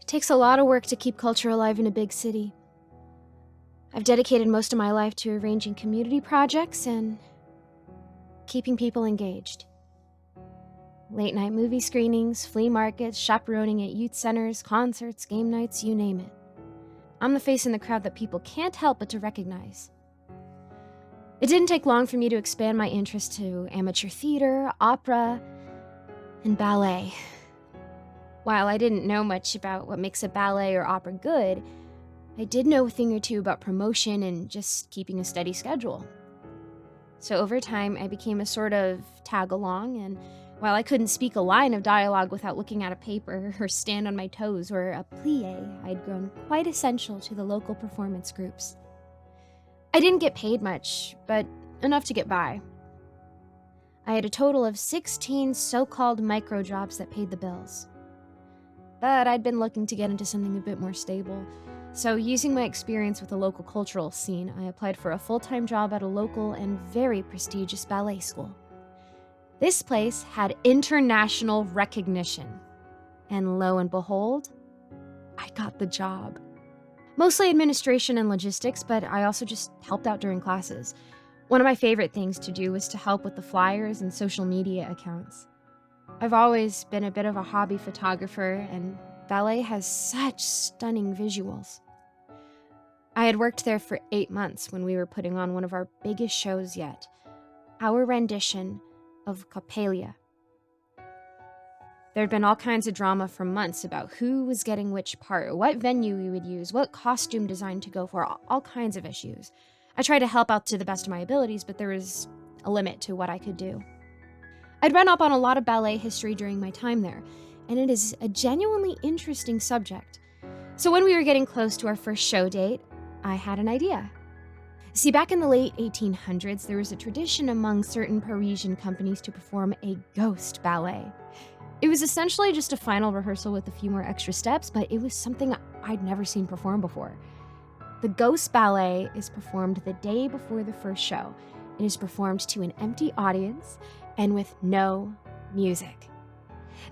It takes a lot of work to keep culture alive in a big city. I've dedicated most of my life to arranging community projects and keeping people engaged. Late-night movie screenings, flea markets, chaperoning at youth centers, concerts, game nights, you name it. I'm the face in the crowd that people can't help but to recognize. It didn't take long for me to expand my interest to amateur theater, opera, and ballet. While I didn't know much about what makes a ballet or opera good, I did know a thing or two about promotion and just keeping a steady schedule. So over time, I became a sort of tag-along, and while I couldn't speak a line of dialogue without looking at a paper or stand on my toes or a plie, I'd grown quite essential to the local performance groups. I didn't get paid much, but enough to get by. I had a total of 16 so-called micro jobs that paid the bills. But I'd been looking to get into something a bit more stable. So using my experience with the local cultural scene, I applied for a full-time job at a local and very prestigious ballet school. This place had international recognition. And lo and behold, I got the job. Mostly administration and logistics, but I also just helped out during classes. One of my favorite things to do was to help with the flyers and social media accounts. I've always been a bit of a hobby photographer, and ballet has such stunning visuals. I had worked there for 8 months when we were putting on one of our biggest shows yet, our rendition of Coppelia. There'd been all kinds of drama for months about who was getting which part, what venue we would use, what costume design to go for, all kinds of issues. I tried to help out to the best of my abilities, but there was a limit to what I could do. I'd run up on a lot of ballet history during my time there, and it is a genuinely interesting subject. So when we were getting close to our first show date, I had an idea. See, back in the late 1800s, there was a tradition among certain Parisian companies to perform a ghost ballet. It was essentially just a final rehearsal with a few more extra steps, but it was something I'd never seen performed before. The ghost ballet is performed the day before the first show. It is performed to an empty audience and with no music.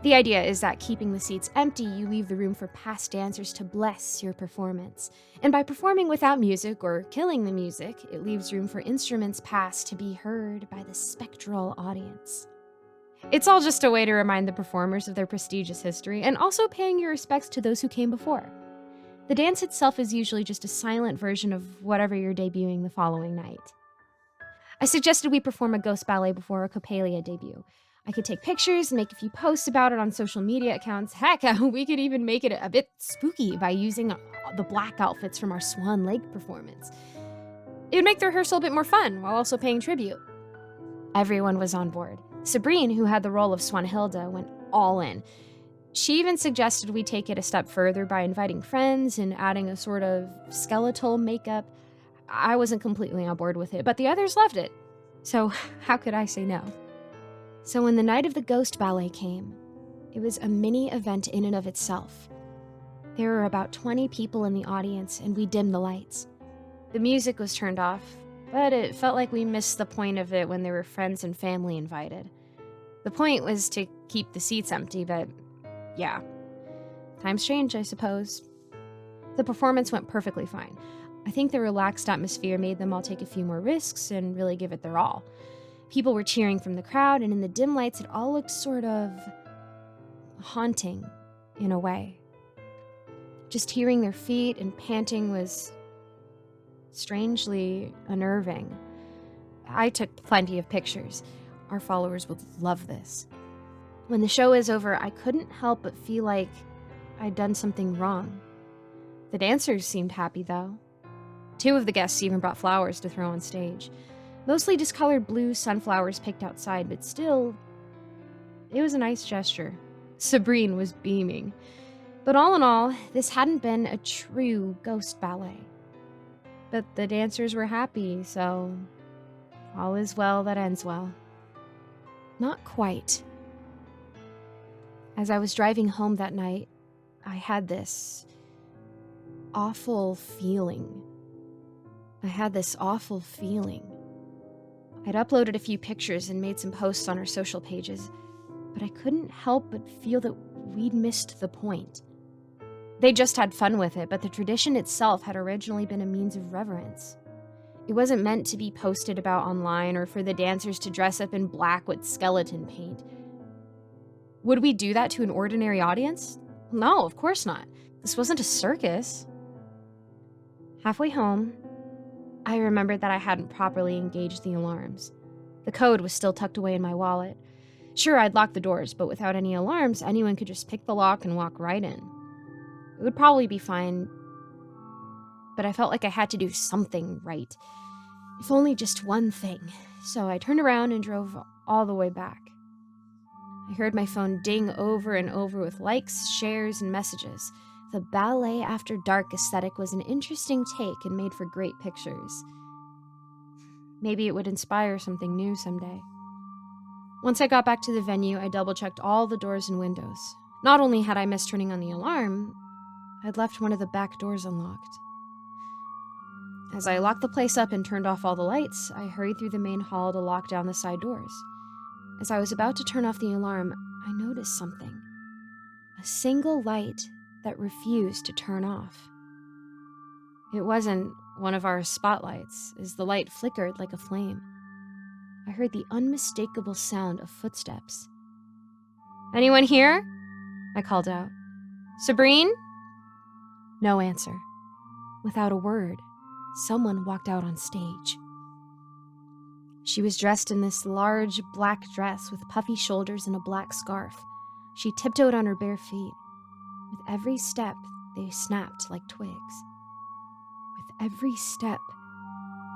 The idea is that keeping the seats empty, you leave the room for past dancers to bless your performance. And by performing without music or killing the music, it leaves room for instruments past to be heard by the spectral audience. It's all just a way to remind the performers of their prestigious history and also paying your respects to those who came before. The dance itself is usually just a silent version of whatever you're debuting the following night. I suggested we perform a ghost ballet before our Coppelia debut. I could take pictures and make a few posts about it on social media accounts. Heck, we could even make it a bit spooky by using the black outfits from our Swan Lake performance. It would make the rehearsal a bit more fun while also paying tribute. Everyone was on board. Sabrine, who had the role of Swanhilda, went all in. She even suggested we take it a step further by inviting friends and adding a sort of skeletal makeup. I wasn't completely on board with it, but the others loved it. So how could I say no? So when the night of the ghost ballet came, it was a mini event in and of itself. There were about 20 people in the audience, and we dimmed the lights. The music was turned off, but it felt like we missed the point of it when there were friends and family invited. The point was to keep the seats empty, but yeah. Times change, I suppose. The performance went perfectly fine. I think the relaxed atmosphere made them all take a few more risks and really give it their all. People were cheering from the crowd, and in the dim lights, it all looked sort of haunting, in a way. Just hearing their feet and panting was strangely unnerving. I took plenty of pictures. Our followers would love this. When the show was over, I couldn't help but feel like I'd done something wrong. The dancers seemed happy, though. 2 of the guests even brought flowers to throw on stage. Mostly discolored blue sunflowers picked outside, but still, it was a nice gesture. Sabrine was beaming. But all in all, this hadn't been a true ghost ballet. But the dancers were happy, so all is well that ends well. Not quite. As I was driving home that night, I had this awful feeling. I'd uploaded a few pictures and made some posts on our social pages, but I couldn't help but feel that we'd missed the point. They just had fun with it, but the tradition itself had originally been a means of reverence. It wasn't meant to be posted about online or for the dancers to dress up in black with skeleton paint. Would we do that to an ordinary audience? No, of course not. This wasn't a circus. Halfway home, I remembered that I hadn't properly engaged the alarms. The code was still tucked away in my wallet. Sure, I'd locked the doors, but without any alarms, anyone could just pick the lock and walk right in. It would probably be fine, but I felt like I had to do something right. If only just one thing. So I turned around and drove all the way back. I heard my phone ding over and over with likes, shares, and messages. The Ballet After Dark aesthetic was an interesting take and made for great pictures. Maybe it would inspire something new someday. Once I got back to the venue, I double-checked all the doors and windows. Not only had I missed turning on the alarm, I'd left one of the back doors unlocked. As I locked the place up and turned off all the lights, I hurried through the main hall to lock down the side doors. As I was about to turn off the alarm, I noticed something. A single light that refused to turn off. It wasn't one of our spotlights, as the light flickered like a flame. I heard the unmistakable sound of footsteps. "Anyone here?" I called out. "Sabrine?" No answer. Without a word, someone walked out on stage. She was dressed in this large black dress with puffy shoulders and a black scarf. She tiptoed on her bare feet. With every step, they snapped like twigs. With every step,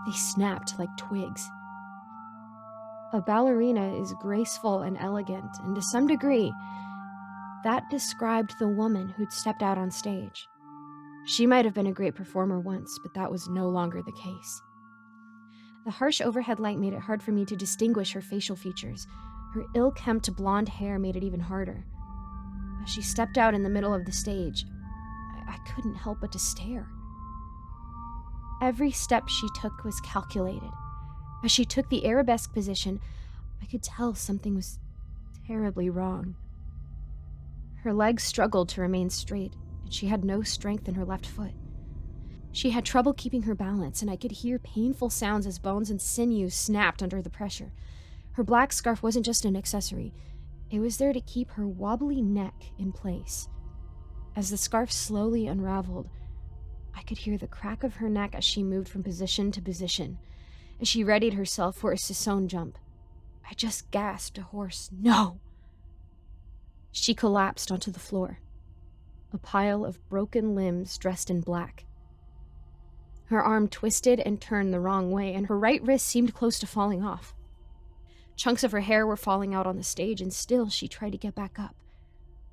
they snapped like twigs. A ballerina is graceful and elegant, and to some degree, that described the woman who'd stepped out on stage. She might have been a great performer once, but that was no longer the case. The harsh overhead light made it hard for me to distinguish her facial features. Her ill-kempt blonde hair made it even harder. As she stepped out in the middle of the stage, I couldn't help but to stare. Every step she took was calculated. As she took the arabesque position, I could tell something was terribly wrong. Her legs struggled to remain straight, and she had no strength in her left foot. She had trouble keeping her balance, and I could hear painful sounds as bones and sinews snapped under the pressure. Her black scarf wasn't just an accessory. It was there to keep her wobbly neck in place. As the scarf slowly unraveled, I could hear the crack of her neck as she moved from position to position, as she readied herself for a Sisson jump. I just gasped a hoarse, "No!" She collapsed onto the floor, a pile of broken limbs dressed in black. Her arm twisted and turned the wrong way, and her right wrist seemed close to falling off. Chunks of her hair were falling out on the stage, and still she tried to get back up,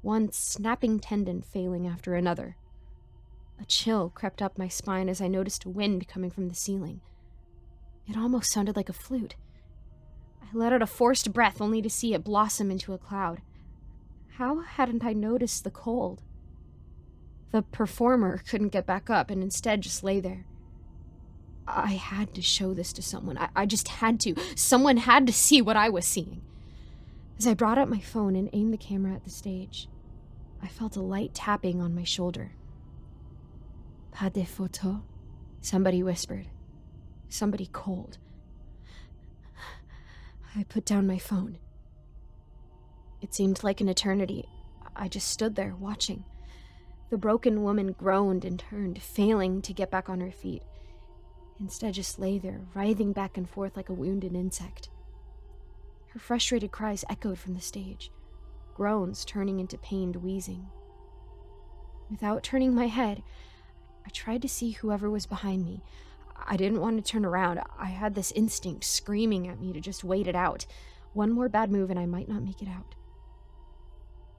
one snapping tendon failing after another. A chill crept up my spine as I noticed wind coming from the ceiling. It almost sounded like a flute. I let out a forced breath only to see it blossom into a cloud. How hadn't I noticed the cold? The performer couldn't get back up and instead just lay there. I had to show this to someone. I just had to. Someone had to see what I was seeing. As I brought up my phone and aimed the camera at the stage, I felt a light tapping on my shoulder. "Pas de photo?" somebody whispered. Somebody cold. I put down my phone. It seemed like an eternity. I just stood there, watching. The broken woman groaned and turned, failing to get back on her feet. Instead, just lay there, writhing back and forth like a wounded insect. Her frustrated cries echoed from the stage, groans turning into pained wheezing. Without turning my head, I tried to see whoever was behind me. I didn't want to turn around. I had this instinct screaming at me to just wait it out. One more bad move and I might not make it out.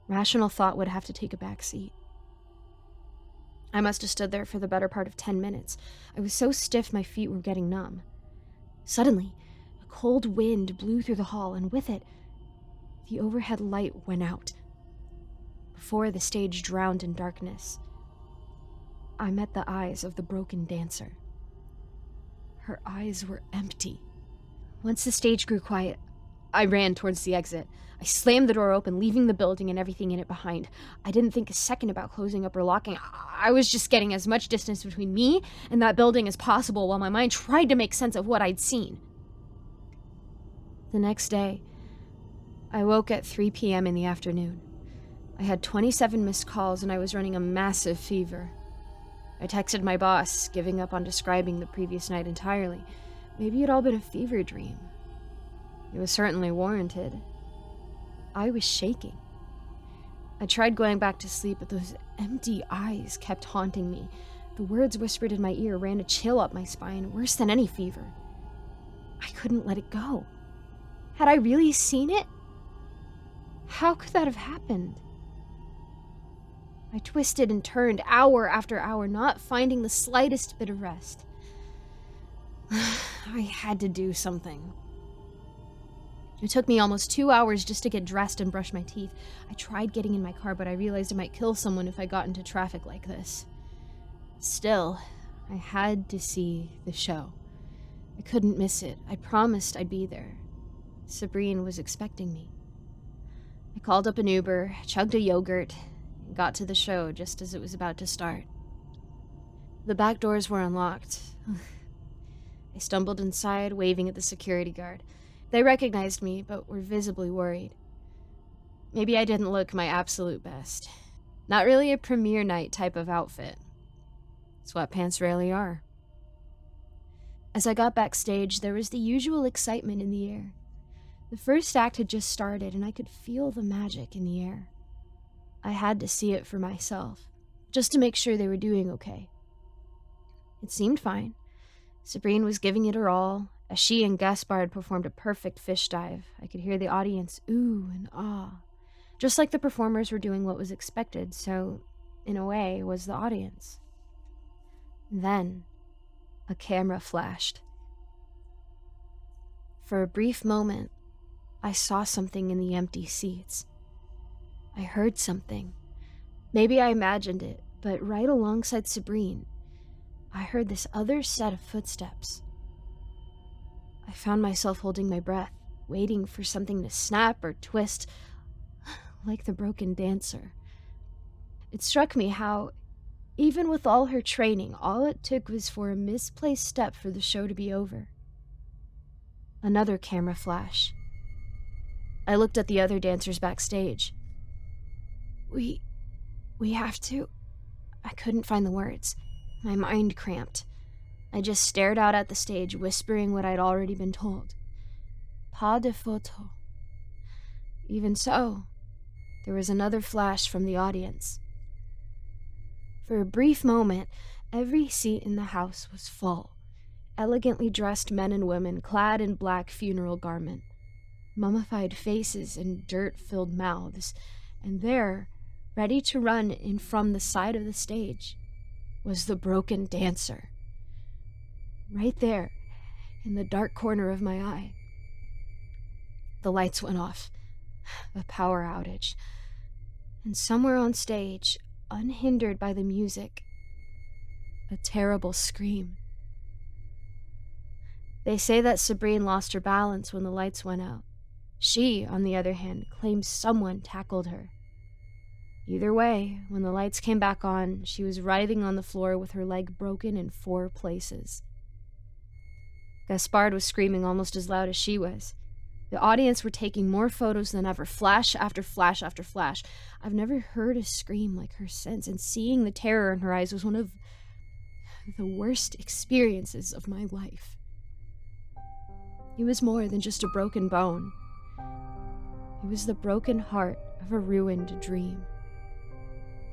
Rational thought would have to take a back seat. I must have stood there for the better part of 10 minutes. I was so stiff my feet were getting numb. Suddenly, a cold wind blew through the hall, and with it, the overhead light went out. Before the stage drowned in darkness, I met the eyes of the broken dancer. Her eyes were empty. Once the stage grew quiet, I ran towards the exit. I slammed the door open, leaving the building and everything in it behind. I didn't think a second about closing up or locking. I was just getting as much distance between me and that building as possible while my mind tried to make sense of what I'd seen. The next day, I woke at 3 p.m. in the afternoon. I had 27 missed calls and I was running a massive fever. I texted my boss, giving up on describing the previous night entirely. Maybe it'd all been a fever dream. It was certainly warranted. I was shaking. I tried going back to sleep, but those empty eyes kept haunting me. The words whispered in my ear ran a chill up my spine, worse than any fever. I couldn't let it go. Had I really seen it? How could that have happened? I twisted and turned hour after hour, not finding the slightest bit of rest. I had to do something. It took me almost 2 hours just to get dressed and brush my teeth. I tried getting in my car, but I realized I might kill someone if I got into traffic like this. Still, I had to see the show. I couldn't miss it. I promised I'd be there. Sabrine was expecting me. I called up an Uber, chugged a yogurt, and got to the show just as it was about to start. The back doors were unlocked. I stumbled inside, waving at the security guard. They recognized me, but were visibly worried. Maybe I didn't look my absolute best. Not really a premiere night type of outfit. Sweatpants rarely are. As I got backstage, there was the usual excitement in the air. The first act had just started, and I could feel the magic in the air. I had to see it for myself, just to make sure they were doing okay. It seemed fine. Sabrine was giving it her all. As she and Gaspard performed a perfect fish dive, I could hear the audience ooh and ah. Just like the performers were doing what was expected, so, in a way, was the audience. Then, a camera flashed. For a brief moment, I saw something in the empty seats. I heard something. Maybe I imagined it, but right alongside Sabrine, I heard this other set of footsteps. I found myself holding my breath, waiting for something to snap or twist, like the broken dancer. It struck me how, even with all her training, all it took was for a misplaced step for the show to be over. Another camera flash. I looked at the other dancers backstage. We have to... I couldn't find the words. My mind cramped. I just stared out at the stage, whispering what I'd already been told. Pas de photo. Even so, there was another flash from the audience. For a brief moment, every seat in the house was full. Elegantly dressed men and women clad in black funeral garment. Mummified faces and dirt-filled mouths. And there, ready to run in from the side of the stage, was the broken dancer. Right there, in the dark corner of my eye. The lights went off. A power outage. And somewhere on stage, unhindered by the music, a terrible scream. They say that Sabrine lost her balance when the lights went out. She, on the other hand, claims someone tackled her. Either way, when the lights came back on, she was writhing on the floor with her leg broken in 4 places. Gaspard was screaming almost as loud as she was. The audience were taking more photos than ever, flash after flash after flash. I've never heard a scream like her since, and seeing the terror in her eyes was one of the worst experiences of my life. It was more than just a broken bone. It was the broken heart of a ruined dream.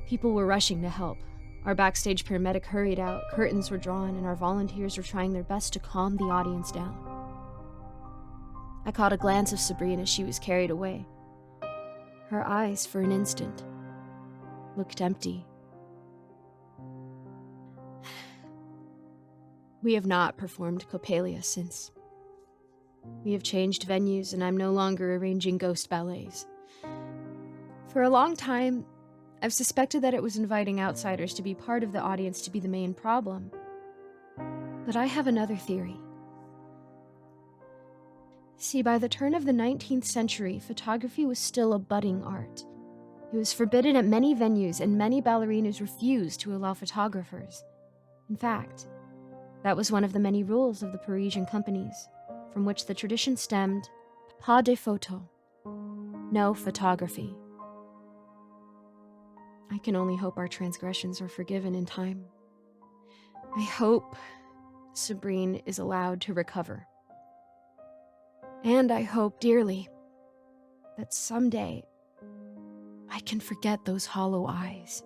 People were rushing to help. Our backstage paramedic hurried out, curtains were drawn, and our volunteers were trying their best to calm the audience down. I caught a glance of Sabrine as she was carried away. Her eyes, for an instant, looked empty. We have not performed Coppelia since. We have changed venues, and I'm no longer arranging ghost ballets. For a long time, I've suspected that it was inviting outsiders to be part of the audience to be the main problem. But I have another theory. See, by the turn of the 19th century, photography was still a budding art. It was forbidden at many venues, and many ballerinas refused to allow photographers. In fact, that was one of the many rules of the Parisian companies, from which the tradition stemmed: pas de photo, no photography. I can only hope our transgressions are forgiven in time. I hope Sabrine is allowed to recover. And I hope dearly that someday I can forget those hollow eyes.